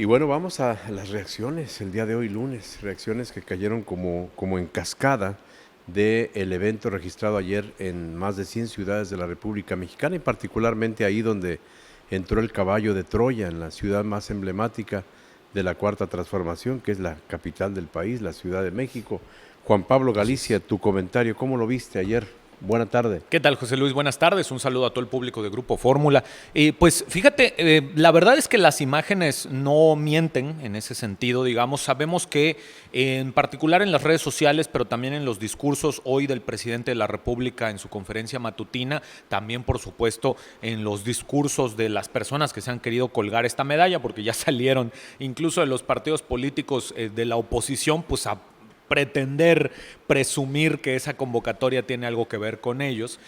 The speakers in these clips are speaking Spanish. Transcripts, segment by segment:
Y bueno, vamos a las reacciones el día de hoy, lunes, reacciones que cayeron como en cascada del evento registrado ayer en más de 100 ciudades de la República Mexicana y particularmente ahí donde entró el caballo de Troya, en la ciudad más emblemática de la Cuarta Transformación, que es la capital del país, la Ciudad de México. Juan Pablo Así Galicia, es. tu comentario, ¿cómo lo viste ayer? Buena tarde. ¿Qué tal, José Luis? Buenas tardes. Un saludo a todo el público de Grupo Fórmula. Pues fíjate, la verdad es que las imágenes no mienten en ese sentido, digamos. Sabemos que en particular en las redes sociales, pero también en los discursos hoy del presidente de la República en su conferencia matutina, también por supuesto en los discursos de las personas que se han querido colgar esta medalla, porque ya salieron incluso de los partidos políticos de la oposición, pues a pretender presumir que esa convocatoria tiene algo que ver con ellos.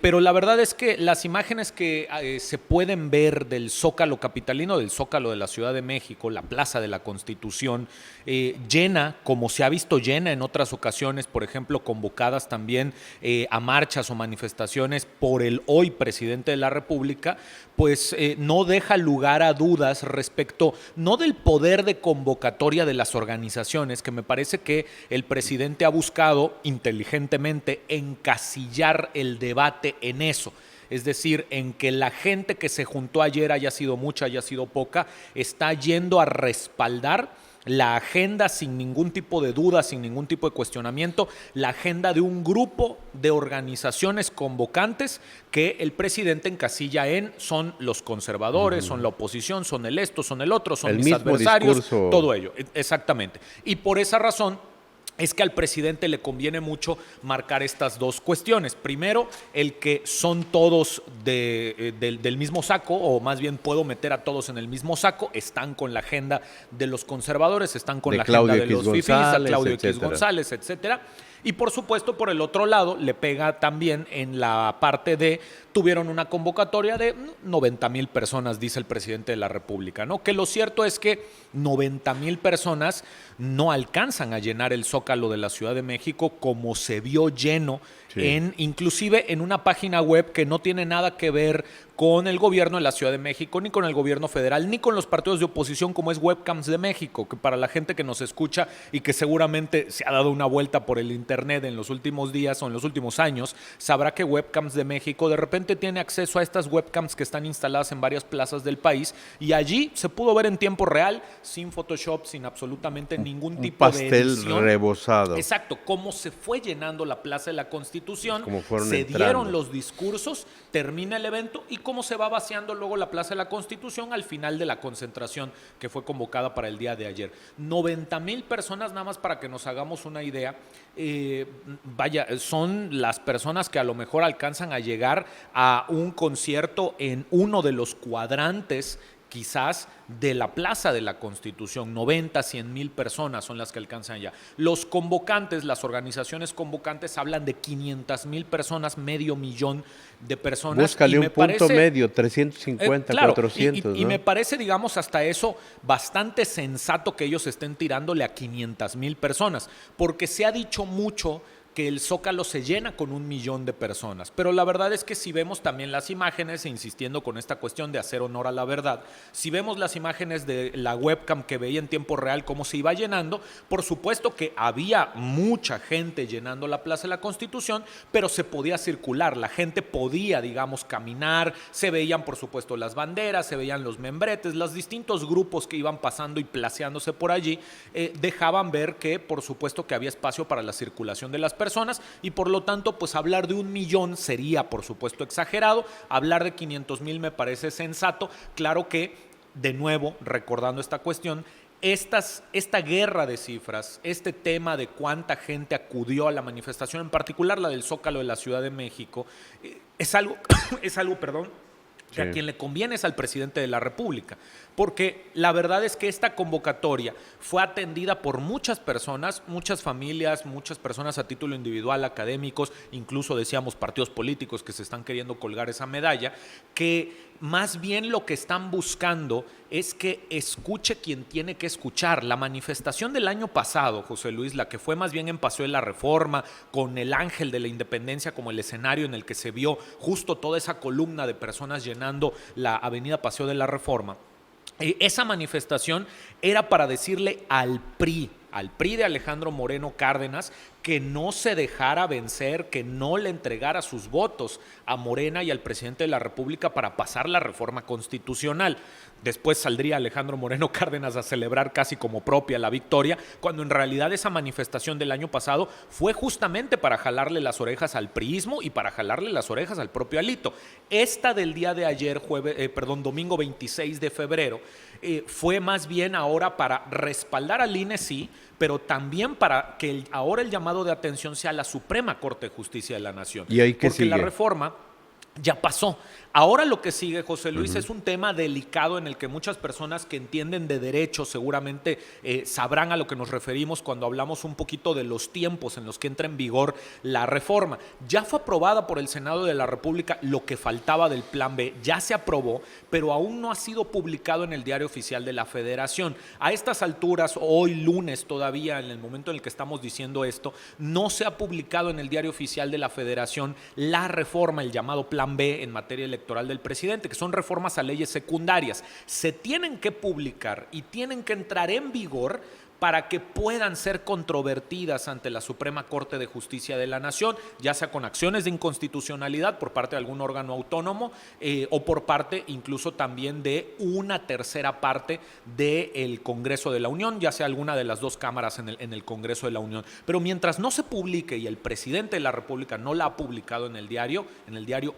Pero la verdad es que las imágenes que se pueden ver del Zócalo capitalino, del Zócalo de la Ciudad de México, la Plaza de la Constitución, llena, como se ha visto llena en otras ocasiones, por ejemplo, convocadas también a marchas o manifestaciones por el hoy presidente de la República, pues no deja lugar a dudas respecto, no del poder de convocatoria de las organizaciones, que me parece que el presidente ha buscado inteligentemente encasillar el debate en eso. Es decir, en que la gente que se juntó ayer, haya sido mucha, haya sido poca, está yendo a respaldar la agenda sin ningún tipo de duda, sin ningún tipo de cuestionamiento, la agenda de un grupo de organizaciones convocantes que el presidente encasilla en son los conservadores, son la oposición, son el esto, son el otro, son El mis mismo adversarios, discurso. todo ello, exactamente. Y por esa razón es que al presidente le conviene mucho marcar estas dos cuestiones. Primero, el que son todos del mismo saco, o más bien puedo meter a todos en el mismo saco, están con la agenda de los conservadores, están con De la Claudio agenda de X los fifís, a González, Claudio X etcétera. González, etcétera. Y por supuesto, por el otro lado, le pega también en la parte de tuvieron una convocatoria de 90,000 personas, dice el presidente de la República, ¿no? Que lo cierto es que 90,000 personas no alcanzan a llenar el Zócalo de la Ciudad de México como se vio lleno Sí. inclusive en una página web que no tiene nada que ver con el gobierno de la Ciudad de México, ni con el gobierno federal, ni con los partidos de oposición, como es Webcams de México, que para la gente que nos escucha y que seguramente se ha dado una vuelta por el internet en los últimos días o en los últimos años, sabrá que Webcams de México de repente tiene acceso a estas webcams que están instaladas en varias plazas del país, y allí se pudo ver en tiempo real, sin Photoshop, sin absolutamente ningún Un tipo de pastel edición. rebozado. Exacto, cómo se fue llenando la Plaza de la Constitución, Como fueron se entrando. dieron los discursos, termina el evento y cómo se va vaciando luego la Plaza de la Constitución al final de la concentración que fue convocada para el día de ayer. 90,000 personas, nada más para que nos hagamos una idea, vaya, son las personas que a lo mejor alcanzan a llegar a un concierto en uno de los cuadrantes quizás de la Plaza de la Constitución. 90, 100,000 personas son las que alcanzan allá. Los convocantes, las organizaciones convocantes hablan de 500,000 personas, medio millón de personas. Búscale Y un me punto parece, medio, 350, claro, 400, y ¿no? me parece, digamos, hasta eso bastante sensato que ellos estén tirándole a 500,000 personas, porque se ha dicho mucho que el Zócalo se llena con 1,000,000 de personas. Pero la verdad es que si vemos también las imágenes, insistiendo con esta cuestión de hacer honor a la verdad, si vemos las imágenes de la webcam que veía en tiempo real cómo se iba llenando, por supuesto que había mucha gente llenando la Plaza de la Constitución, pero se podía circular, la gente podía, digamos, caminar, se veían por supuesto las banderas, se veían los membretes, los distintos grupos que iban pasando y placeándose por allí, dejaban ver que por supuesto que había espacio para la circulación de las personas, y por lo tanto pues hablar de 1,000,000 sería por supuesto exagerado, hablar de 500,000 me parece sensato. Claro que, de nuevo, recordando esta cuestión, esta guerra de cifras, este tema de cuánta gente acudió a la manifestación, en particular la del Zócalo de la Ciudad de México, es algo, perdón, que a quien le conviene es al presidente de la República, porque la verdad es que esta convocatoria fue atendida por muchas personas, muchas familias, muchas personas a título individual, académicos, incluso decíamos partidos políticos que se están queriendo colgar esa medalla, que más bien lo que están buscando es que escuche quien tiene que escuchar. La manifestación del año pasado, José Luis, la que fue más bien en Paseo de la Reforma, con el Ángel de la Independencia como el escenario en el que se vio justo toda esa columna de personas llenando la avenida Paseo de la Reforma, Esa manifestación era para decirle al PRI de Alejandro Moreno Cárdenas, que no se dejara vencer, que no le entregara sus votos a Morena y al presidente de la República para pasar la reforma constitucional. Después saldría Alejandro Moreno Cárdenas a celebrar casi como propia la victoria, cuando en realidad esa manifestación del año pasado fue justamente para jalarle las orejas al priismo y para jalarle las orejas al propio Alito. Esta del día de ayer, domingo 26 de febrero, fue más bien ahora para respaldar al INE, sí, pero también para que ahora el llamado de atención sea la Suprema Corte de Justicia de la Nación. ¿Y ahí qué sigue? Porque la reforma ya pasó. Ahora lo que sigue, José Luis, es un tema delicado en el que muchas personas que entienden de derecho seguramente sabrán a lo que nos referimos cuando hablamos un poquito de los tiempos en los que entra en vigor la reforma. Ya fue aprobada por el Senado de la República lo que faltaba del Plan B, ya se aprobó, pero aún no ha sido publicado en el Diario Oficial de la Federación. A estas alturas, hoy lunes todavía, en el momento en el que estamos diciendo esto, no se ha publicado en el Diario Oficial de la Federación la reforma, el llamado Plan B en materia electoral del presidente, que son reformas a leyes secundarias. Se tienen que publicar y tienen que entrar en vigor para que puedan ser controvertidas ante la Suprema Corte de Justicia de la Nación, ya sea con acciones de inconstitucionalidad por parte de algún órgano autónomo o por parte incluso también de una tercera parte del Congreso de la Unión, ya sea alguna de las dos cámaras en el Congreso de la Unión. Pero mientras no se publique y el presidente de la República no la ha publicado en el diario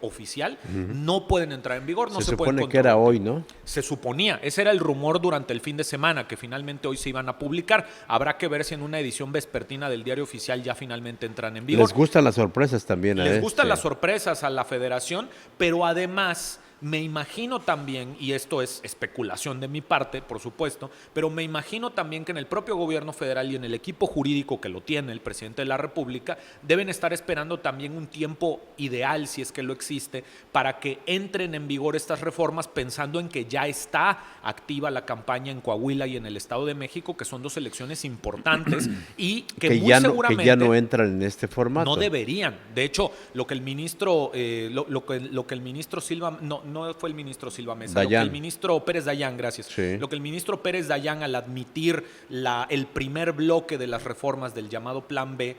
oficial, no pueden entrar en vigor, no se pueden supone que era hoy, ¿no? Se suponía, ese era el rumor durante el fin de semana, que finalmente hoy se iban a publicar. Habrá que ver si en una edición vespertina del Diario Oficial ya finalmente entran en vigor. Les gustan las sorpresas también. Les gustan las sorpresas a la Federación, pero además me imagino también, y esto es especulación de mi parte, por supuesto, pero me imagino también que en el propio gobierno federal y en el equipo jurídico que lo tiene el presidente de la República, deben estar esperando también un tiempo ideal, si es que lo existe, para que entren en vigor estas reformas, pensando en que ya está activa la campaña en Coahuila y en el Estado de México, que son dos elecciones importantes y que muy seguramente ya no entran en este formato. No deberían. De hecho, lo que el ministro, lo que el ministro Silva, no fue el ministro Silva Mesa, Dayan. lo que el ministro Pérez Dayán, gracias. Sí. Lo que el ministro Pérez Dayán, al admitir el primer bloque de las reformas del llamado Plan B,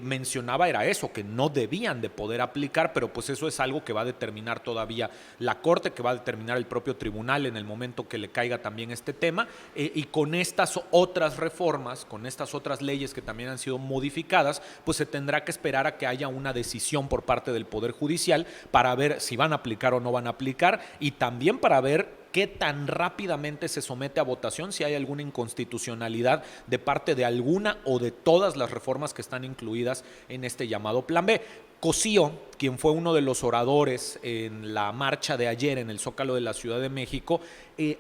mencionaba era eso, que no debían de poder aplicar, pero pues eso es algo que va a determinar todavía la Corte, que va a determinar el propio tribunal en el momento que le caiga también este tema, y con estas otras reformas, con estas otras leyes que también han sido modificadas, pues se tendrá que esperar a que haya una decisión por parte del Poder Judicial para ver si van a aplicar o no van a aplicar, y también para ver qué tan rápidamente se somete a votación, si hay alguna inconstitucionalidad de parte de alguna o de todas las reformas que están incluidas en este llamado Plan B. Cosío, quien fue uno de los oradores en la marcha de ayer en el Zócalo de la Ciudad de México,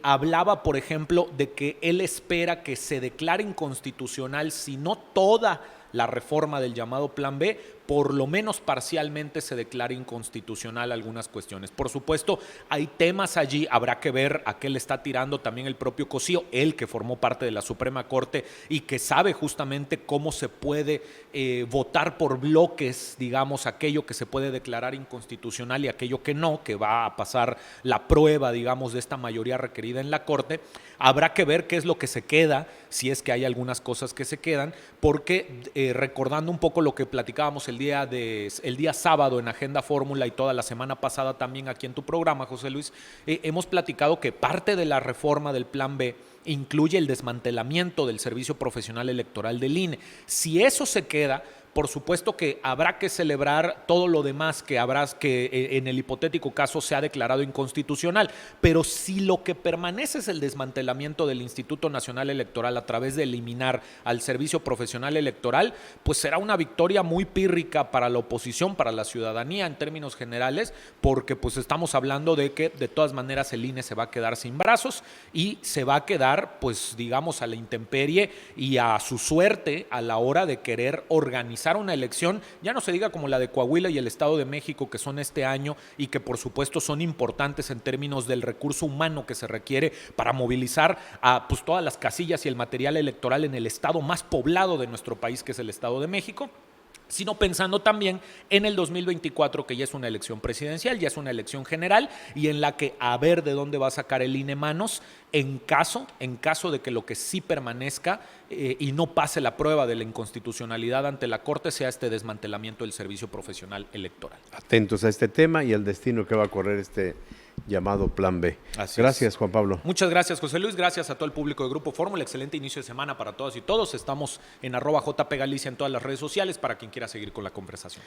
hablaba, por ejemplo, de que él espera que se declare inconstitucional, si no toda la reforma del llamado Plan B, por lo menos parcialmente se declara inconstitucional algunas cuestiones. Por supuesto, hay temas allí, habrá que ver a qué le está tirando también el propio Cosío, él que formó parte de la Suprema Corte y que sabe justamente cómo se puede votar por bloques, digamos, aquello que se puede declarar inconstitucional y aquello que no, que va a pasar la prueba, digamos, de esta mayoría requerida en la Corte. Habrá que ver qué es lo que se queda, si es que hay algunas cosas que se quedan, porque recordando un poco lo que platicábamos el día sábado en Agenda Fórmula y toda la semana pasada también aquí en tu programa, José Luis, hemos platicado que parte de la reforma del Plan B incluye el desmantelamiento del Servicio Profesional Electoral del INE. Si eso se queda, por supuesto que habrá que celebrar todo lo demás que en el hipotético caso se ha declarado inconstitucional, pero si lo que permanece es el desmantelamiento del Instituto Nacional Electoral a través de eliminar al Servicio Profesional Electoral, pues será una victoria muy pírrica para la oposición, para la ciudadanía en términos generales, porque pues estamos hablando de que de todas maneras el INE se va a quedar sin brazos y se va a quedar, pues digamos, a la intemperie y a su suerte a la hora de querer organizar una elección, ya no se diga como la de Coahuila y el Estado de México, que son este año y que por supuesto son importantes en términos del recurso humano que se requiere para movilizar a pues, todas las casillas y el material electoral en el estado más poblado de nuestro país, que es el Estado de México, sino pensando también en el 2024, que ya es una elección presidencial, ya es una elección general, y en la que a ver de dónde va a sacar el INE manos en caso de que lo que sí permanezca y no pase la prueba de la inconstitucionalidad ante la Corte sea este desmantelamiento del servicio profesional electoral. Atentos a este tema y al destino que va a correr este llamado Plan B. Gracias, Juan Pablo. Muchas gracias, José Luis. Gracias a todo el público de Grupo Fórmula. Excelente inicio de semana para todas y todos. Estamos en @JPGalicia en todas las redes sociales para quien quiera seguir con la conversación.